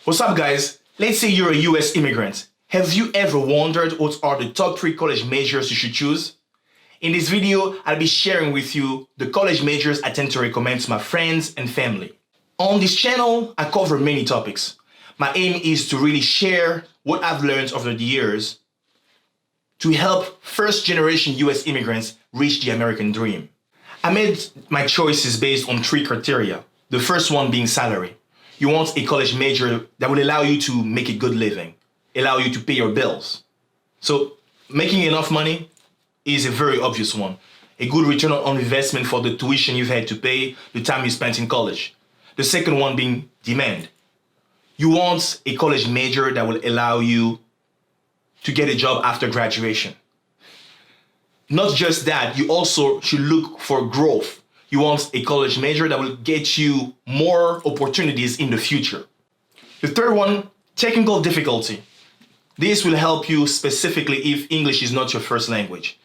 What's up, guys? Let's say you're a US immigrant. Have you ever wondered what are the top 3 college majors you should choose? In this video, I'll be sharing with you the college majors I tend to recommend to my friends and family. On this channel, I cover many topics. My aim is to really share what I've learned over the years to help first-generation US immigrants reach the American dream. I made my choices based on 3 criteria. The first one being salary. You want a college major that will allow you to make a good living, allow you to pay your bills. So making enough money is a very obvious one. A good return on investment for the tuition you've had to pay, the time you spent in college. The second one being demand. You want a college major that will allow you to get a job after graduation. Not just that, you also should look for growth. You want a college major that will get you more opportunities in the future. The third one, technical difficulty. This will help you specifically if English is not your first language.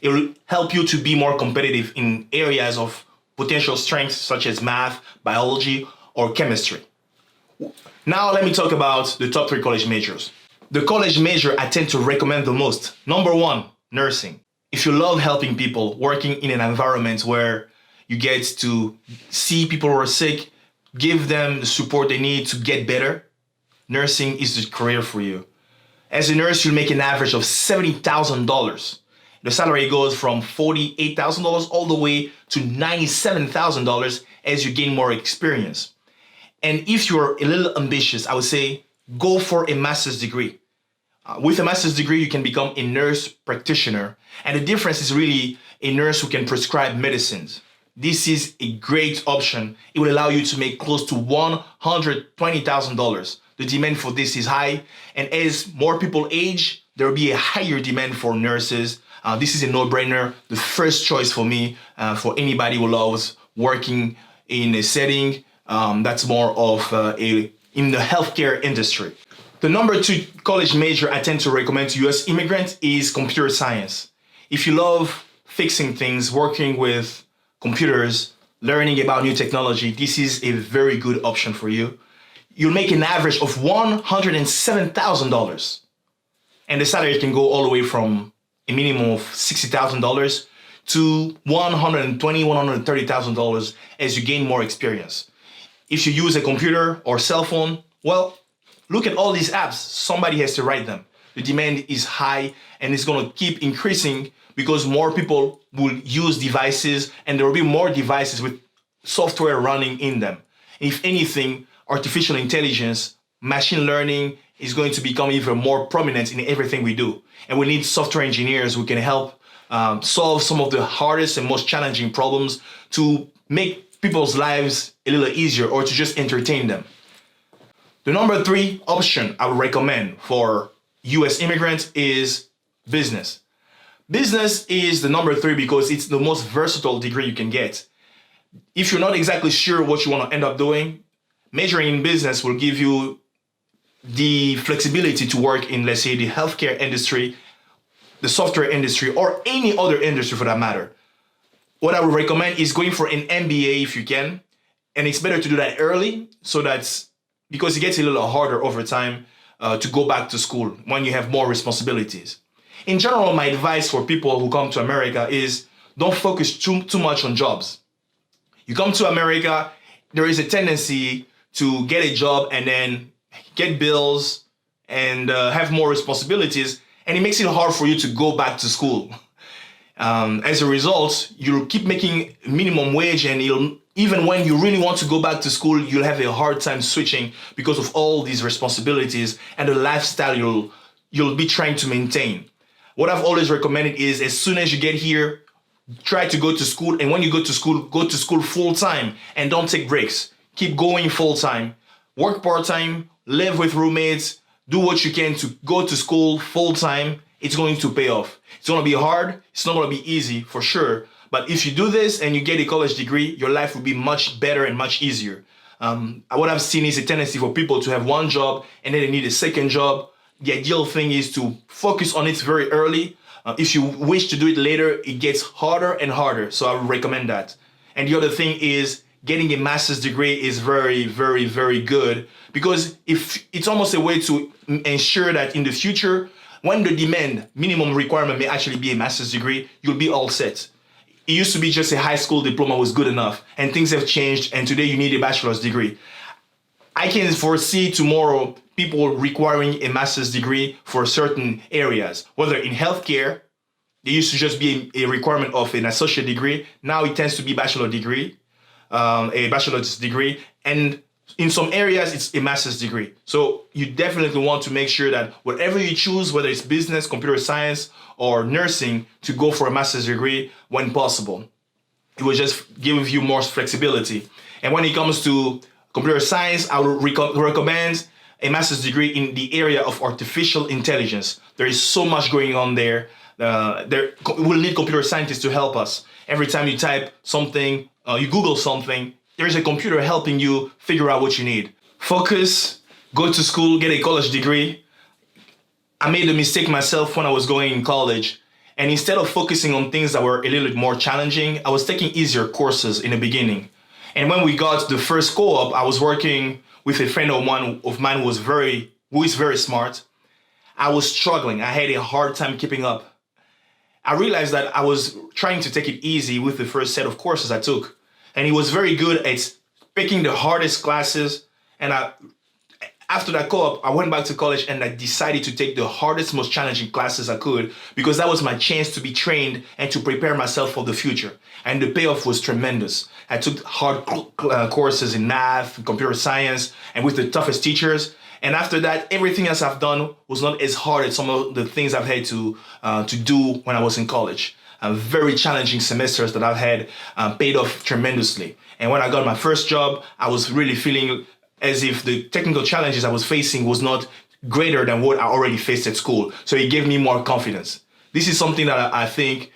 It will help you to be more competitive in areas of potential strengths such as math, biology, or chemistry. Now let me talk about the top 3 college majors. The college major I tend to recommend the most. Number 1, nursing. If you love helping people, working in an environment where you get to see people who are sick, give them the support they need to get better, nursing is the career for you. As a nurse, you'll make an average of $70,000. The salary goes from $48,000 all the way to $97,000 as you gain more experience. And if you're a little ambitious, I would say go for a master's degree. With a master's degree, you can become a nurse practitioner. And the difference is really a nurse who can prescribe medicines. This is a great option. It will allow you to make close to $120,000. The demand for this is high. And as more people age, there will be a higher demand for nurses. This is a no-brainer, the first choice for me, for anybody who loves working in a setting that's more of in the healthcare industry. The number 2 college major I tend to recommend to US immigrants is computer science. If you love fixing things, working with computers, learning about new technology, this is a very good option for you. You'll make an average of $107,000. And the salary can go all the way from a minimum of $60,000 to $120,000, $130,000 as you gain more experience. If you use a computer or cell phone, well, look at all these apps. Somebody has to write them. The demand is high and it's going to keep increasing because more people will use devices and there will be more devices with software running in them. If anything, artificial intelligence, machine learning is going to become even more prominent in everything we do. And we need software engineers who can help solve some of the hardest and most challenging problems to make people's lives a little easier or to just entertain them. The number 3 option I would recommend for US immigrants is business. Business is the number 3 because it's the most versatile degree you can get. If you're not exactly sure what you want to end up doing, majoring in business will give you the flexibility to work in, let's say, the healthcare industry, the software industry, or any other industry for that matter. What I would recommend is going for an MBA if you can, and it's better to do that early so that's because it gets a little harder over time to go back to school when you have more responsibilities. In general, my advice for people who come to America is don't focus too much on jobs. You come to America, there is a tendency to get a job and then get bills and have more responsibilities, and it makes it hard for you to go back to school. As a result, you'll keep making minimum wage and even when you really want to go back to school, you'll have a hard time switching because of all these responsibilities and the lifestyle you'll be trying to maintain. What I've always recommended is as soon as you get here, try to go to school. And when you go to school full time and don't take breaks. Keep going full time, work part time, live with roommates, do what you can to go to school full time. It's going to pay off. It's going to be hard. It's not going to be easy for sure. But if you do this and you get a college degree, your life will be much better and much easier. What I've seen is a tendency for people to have one job and then they need a second job. The ideal thing is to focus on it very early. If you wish to do it later, it gets harder and harder. So I would recommend that. And the other thing is getting a master's degree is very, very, very good, because if it's almost a way to ensure that in the future, when the minimum requirement may actually be a master's degree, you'll be all set. It used to be just a high school diploma was good enough, and things have changed, and today you need a bachelor's degree. I can foresee tomorrow people requiring a master's degree for certain areas, whether in healthcare. It used to just be a requirement of an associate degree. Now it tends to be a bachelor's degree. And in some areas, it's a master's degree. So you definitely want to make sure that whatever you choose, whether it's business, computer science, or nursing, to go for a master's degree when possible. It will just give you more flexibility. And when it comes to computer science, I would recommend a master's degree in the area of artificial intelligence. There is so much going on there. We'll need computer scientists to help us. Every time you type something, you Google something, there's a computer helping you figure out what you need. Focus, go to school, get a college degree. I made the mistake myself when I was going in college. And instead of focusing on things that were a little bit more challenging, I was taking easier courses in the beginning. And when we got the first co-op, I was working with a friend of mine who is very smart. I was struggling. I had a hard time keeping up. I realized that I was trying to take it easy with the first set of courses I took. And he was very good at picking the hardest classes. And after that co-op, I went back to college and I decided to take the hardest, most challenging classes I could, because that was my chance to be trained and to prepare myself for the future. And the payoff was tremendous. I took hard courses in math, computer science, and with the toughest teachers. And after that, everything else I've done was not as hard as some of the things I've had to do when I was in college. Very challenging semesters that I've had paid off tremendously. And when I got my first job, I was really feeling as if the technical challenges I was facing was not greater than what I already faced at school. So it gave me more confidence. This is something that I think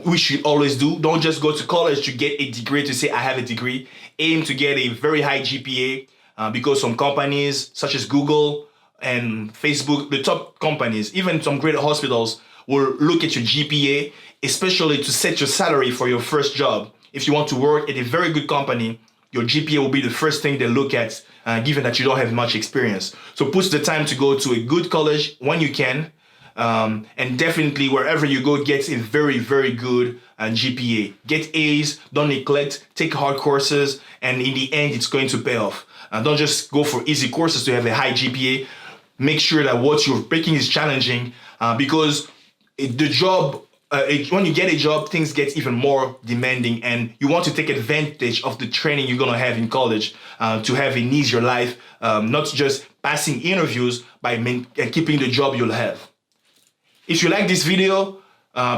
we should always do. Don't just go to college to get a degree to say I have a degree. Aim to get a very high GPA. Because some companies such as Google and Facebook, the top companies, even some great hospitals, will look at your GPA, especially to set your salary for your first job. If you want to work at a very good company, your GPA will be the first thing they look at, given that you don't have much experience. So put the time to go to a good college when you can, and definitely wherever you go, get a very, very good GPA. Get A's, don't neglect, take hard courses, and in the end, it's going to pay off. Don't just go for easy courses to have a high GPA. Make sure that what you're picking is challenging, because the job, when you get a job, things get even more demanding, and you want to take advantage of the training you're going to have in college to have an easier life, not just passing interviews by keeping the job you'll have. If you like this video,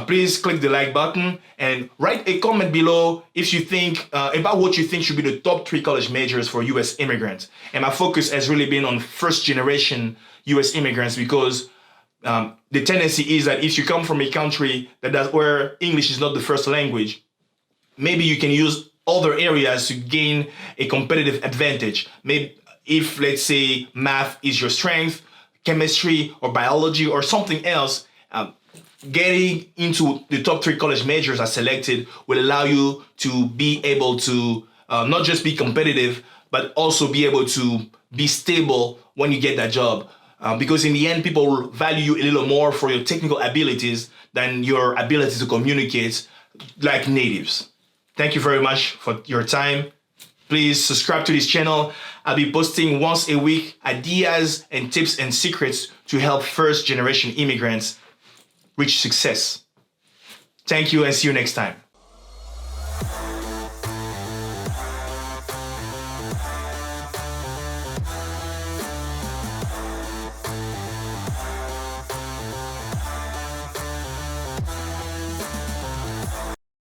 please click the like button and write a comment below if you think about what you think should be the top 3 college majors for US immigrants. And my focus has really been on first generation US immigrants, because the tendency is that if you come from a country where English is not the first language, maybe you can use other areas to gain a competitive advantage. Maybe if, let's say, math is your strength, chemistry or biology or something else, getting into the top 3 college majors I selected will allow you to be able to not just be competitive, but also be able to be stable when you get that job. Because in the end, people will value you a little more for your technical abilities than your ability to communicate like natives. Thank you very much for your time. Please subscribe to this channel. I'll be posting once a week ideas and tips and secrets to help first generation immigrants reach success. Thank you and see you next time.